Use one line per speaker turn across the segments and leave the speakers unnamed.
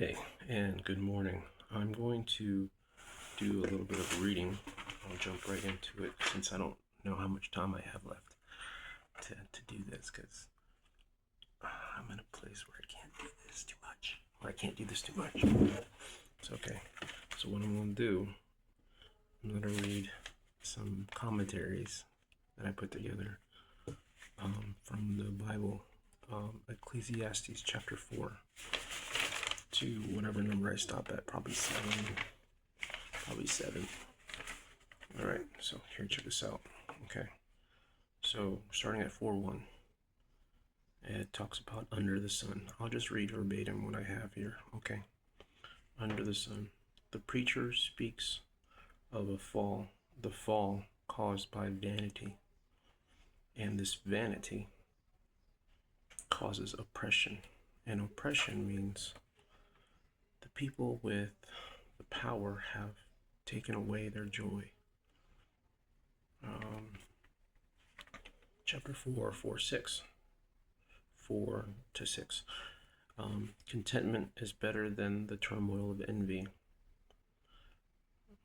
Hey, and good morning. I'm going to do a little bit of reading. I'll jump right into it since I don't know how much time I have left to do this because I'm in a place where I can't do this too much. It's okay. So what I'm going to do, I'm going to read some commentaries that I put together from the Bible, Ecclesiastes chapter 4 to whatever number I stop at, probably 7. All right, so here, check this out. Okay, so starting at 4:1, it talks about under the sun. I'll just read verbatim what I have here. Okay, under the sun. The preacher speaks of the fall caused by vanity, and this vanity causes oppression. And oppression means the people with the power have taken away their joy. Chapter 4, 4 to 6. Contentment is better than the turmoil of envy.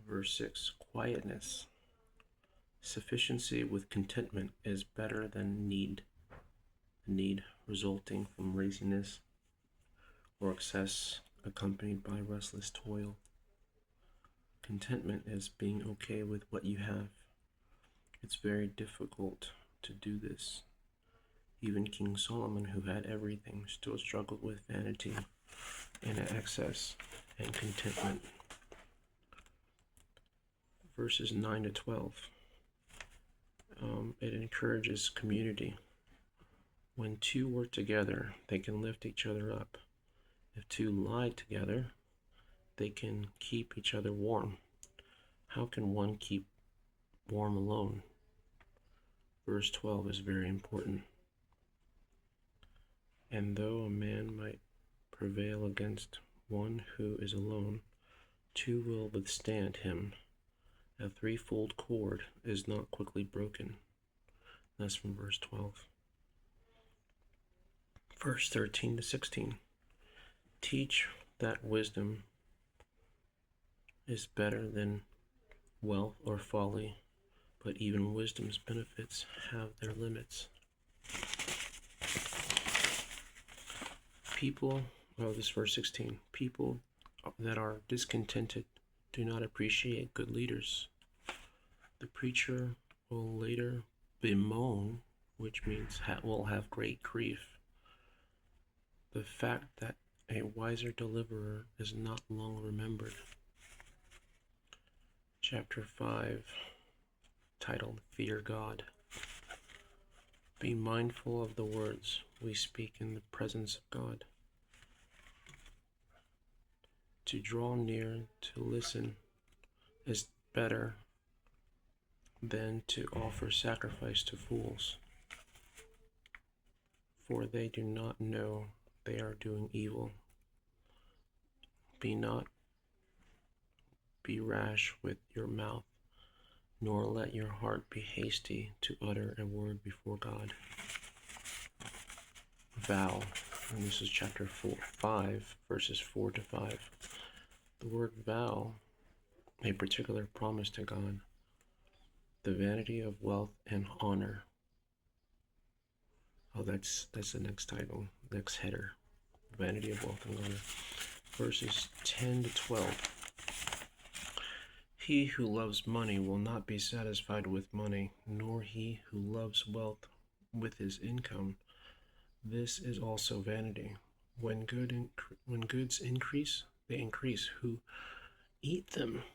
Verse 6, quietness. Sufficiency with contentment is better than need resulting from laziness or excess accompanied by restless toil. Contentment is being okay with what you have. It's very difficult to do this. Even King Solomon, who had everything, still struggled with vanity and excess and contentment. Verses 9 to 12. It encourages community. When two work together, they can lift each other up. If two lie together, they can keep each other warm. How can one keep warm alone? Verse 12 is very important. And though a man might prevail against one who is alone, two will withstand him. A threefold cord is not quickly broken. That's from verse 12. Verse 13 to 16. Teach that wisdom is better than wealth or folly, but even wisdom's benefits have their limits. This is verse 16. People that are discontented do not appreciate good leaders. The preacher will later bemoan, which means will have great grief, the fact that a wiser deliverer is not long remembered. Chapter 5, titled Fear God. Be mindful of the words we speak in the presence of God. To draw near to listen is better than to offer sacrifice to fools, for they do not know they are doing evil. Be rash with your mouth, nor let your heart be hasty to utter a word before God. Vow, and this is chapter 5, verses 4 to 5. The word vow, a particular promise to God. The vanity of wealth and honor. Oh, that's the next title, next header. Vanity of wealth and honor. Verses 10 to 12. He who loves money will not be satisfied with money, nor he who loves wealth with his income. This is also vanity. When goods increase, they increase who eat them.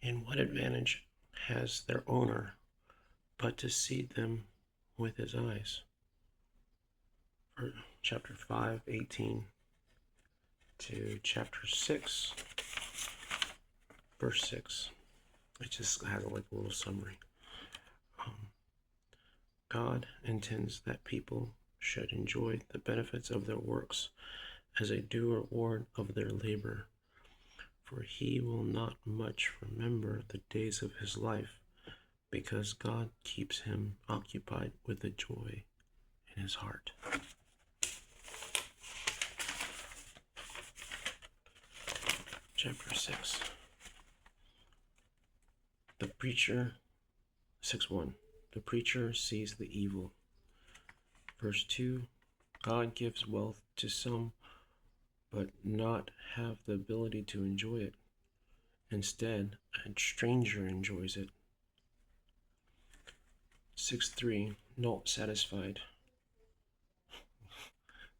And what advantage has their owner but to see them with his eyes? Chapter 5, 18 to chapter 6, verse 6. It just has like a little summary. God intends that people should enjoy the benefits of their works as a due reward of their labor, for he will not much remember the days of his life, because God keeps him occupied with the joy in his heart. chapter 6. The preacher, 6:1. The preacher sees the evil. Verse 2. God gives wealth to some, but not have the ability to enjoy it. Instead, a stranger enjoys it. 6:3. Not satisfied.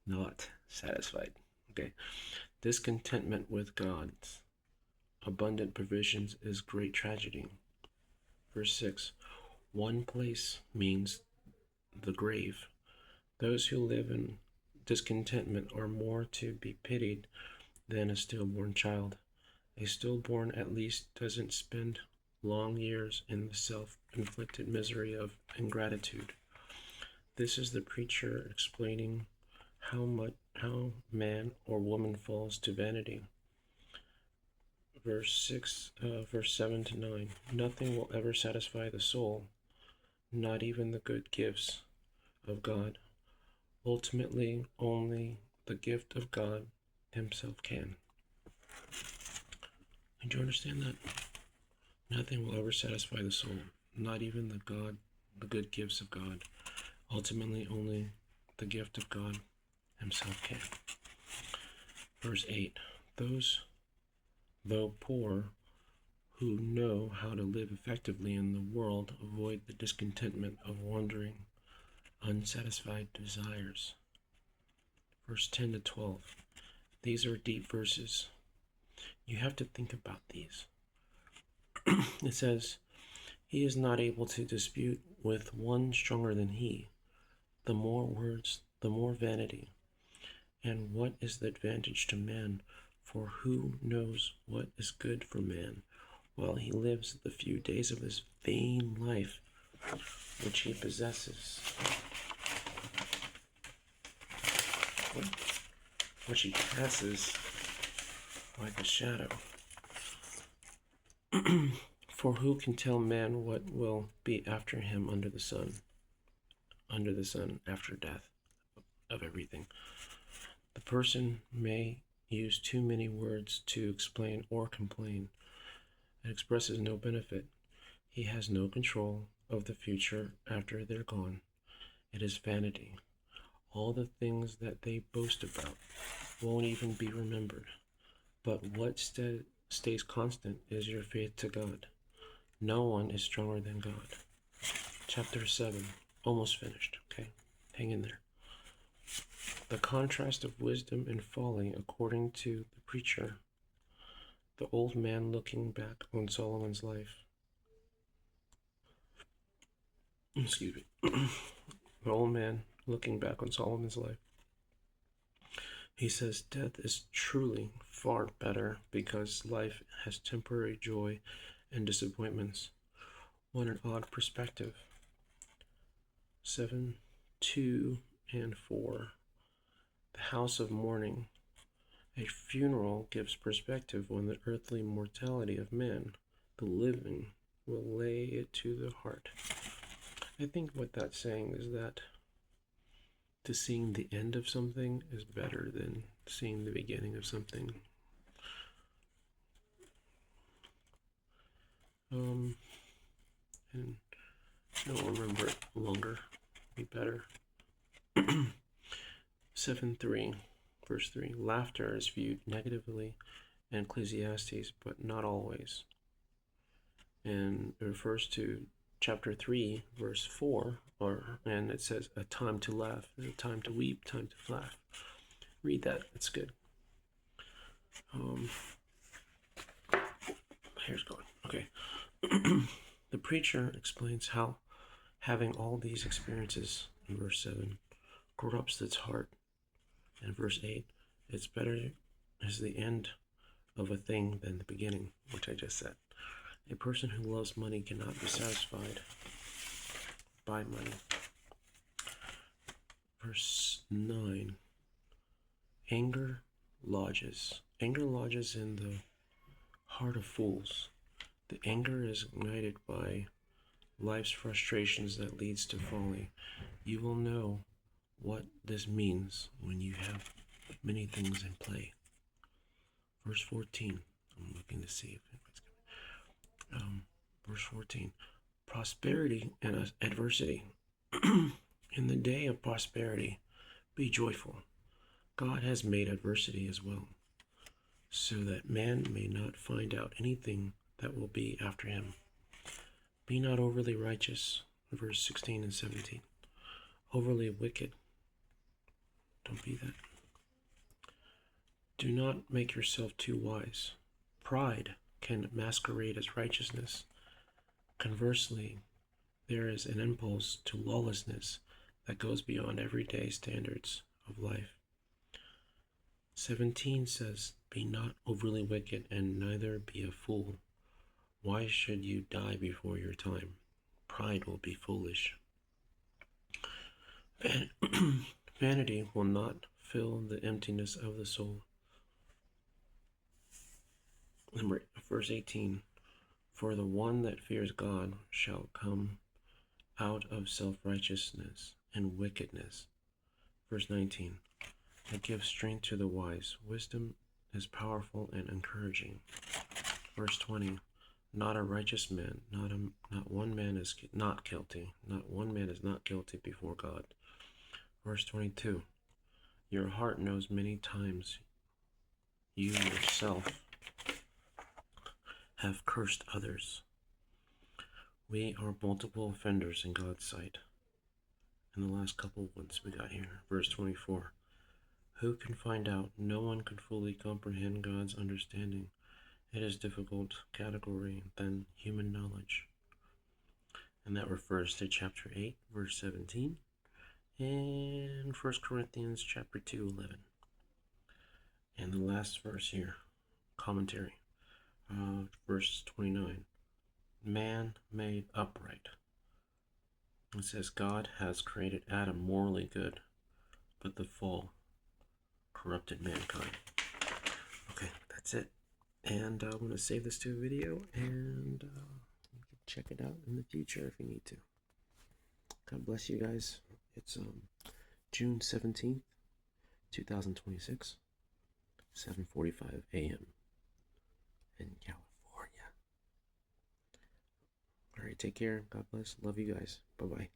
Not satisfied. Okay. Discontentment with God's abundant provisions is great tragedy. Verse 6. One place means the grave. Those who live in discontentment are more to be pitied than a stillborn child. A stillborn at least doesn't spend long years in the self-inflicted misery of ingratitude. This is the preacher explaining how man or woman falls to vanity. Verse 7 to 9. Nothing will ever satisfy the soul, not even the good gifts of God. Ultimately, only the gift of God himself can. Did you understand that? Nothing will ever satisfy the soul, not even the good gifts of God. Ultimately, only the gift of God himself can. Verse 8. Those, though poor, who know how to live effectively in the world avoid the discontentment of wandering, unsatisfied desires. Verse 10 to 12. These are deep verses. You have to think about these. It says, he is not able to dispute with one stronger than he. The more words, the more vanity. And what is the advantage to man? For who knows what is good for man, while he lives the few days of his vain life, which he possesses, which he passes like a shadow. For who can tell man what will be after him under the sun, after death of everything? The person may use too many words to explain or complain. It expresses no benefit. He has no control of the future after they're gone. It is vanity. All the things that they boast about won't even be remembered. But what stays constant is your faith to God. No one is stronger than God. Chapter 7. Almost finished. Okay? Hang in there. The contrast of wisdom and folly according to the preacher. The old man looking back on Solomon's life. Excuse me. The old man looking back on Solomon's life. He says death is truly far better because life has temporary joy and disappointments. What an odd perspective. 7, 2, and 4. The house of mourning. A funeral gives perspective on the earthly mortality of man. The living will lay it to the heart. I think what that's saying is that to seeing the end of something is better than seeing the beginning of something. And you'll remember it longer, be better. 7:3, verse 3. Laughter is viewed negatively in Ecclesiastes, but not always. And it refers to chapter 3, verse 4, and it says a time to laugh, a time to weep, time to laugh. Read that, it's good. Here's going. Okay. The preacher explains how having all these experiences in verse 7 corrupts its heart. In verse 8, it's better as the end of a thing than the beginning, which I just said. A person who loves money cannot be satisfied by money. Verse 9, anger lodges. Anger lodges in the heart of fools. The anger is ignited by life's frustrations that leads to folly. You will know what this means when you have many things in play. Verse 14, I'm looking to see if anybody's coming. Verse 14. Prosperity and adversity. In the day of prosperity, be joyful. God has made adversity as well, so that man may not find out anything that will be after him. Be not overly righteous, verse 16 and 17. Overly wicked. Don't be that. Do not make yourself too wise. Pride can masquerade as righteousness. Conversely, there is an impulse to lawlessness that goes beyond everyday standards of life. 17 says, be not overly wicked, and neither be a fool. Why should you die before your time? Pride will be foolish. Vanity will not fill the emptiness of the soul. Verse 18, for the one that fears God shall come out of self-righteousness and wickedness. Verse 19, it gives strength to the wise. Wisdom is powerful and encouraging. Verse 20, not a righteous man, not one man is not guilty. Not one man is not guilty before God. Verse 22, your heart knows many times you yourself have cursed others. We are multiple offenders in God's sight. And the last couple ones we got here. Verse 24, who can find out? No one can fully comprehend God's understanding. It is difficult category than human knowledge. And that refers to chapter 8, verse 17, and 1 Corinthians chapter 2, 11. And the last verse here, commentary, verse 29, man made upright. It says, God has created Adam morally good, but the fall corrupted mankind. Okay, that's it. And I'm going to save this to a video, and you can check it out in the future if you need to. God bless you guys. It's June 17th, 2026, 7:45 a.m. in California. All right, take care. God bless. Love you guys. Bye-bye.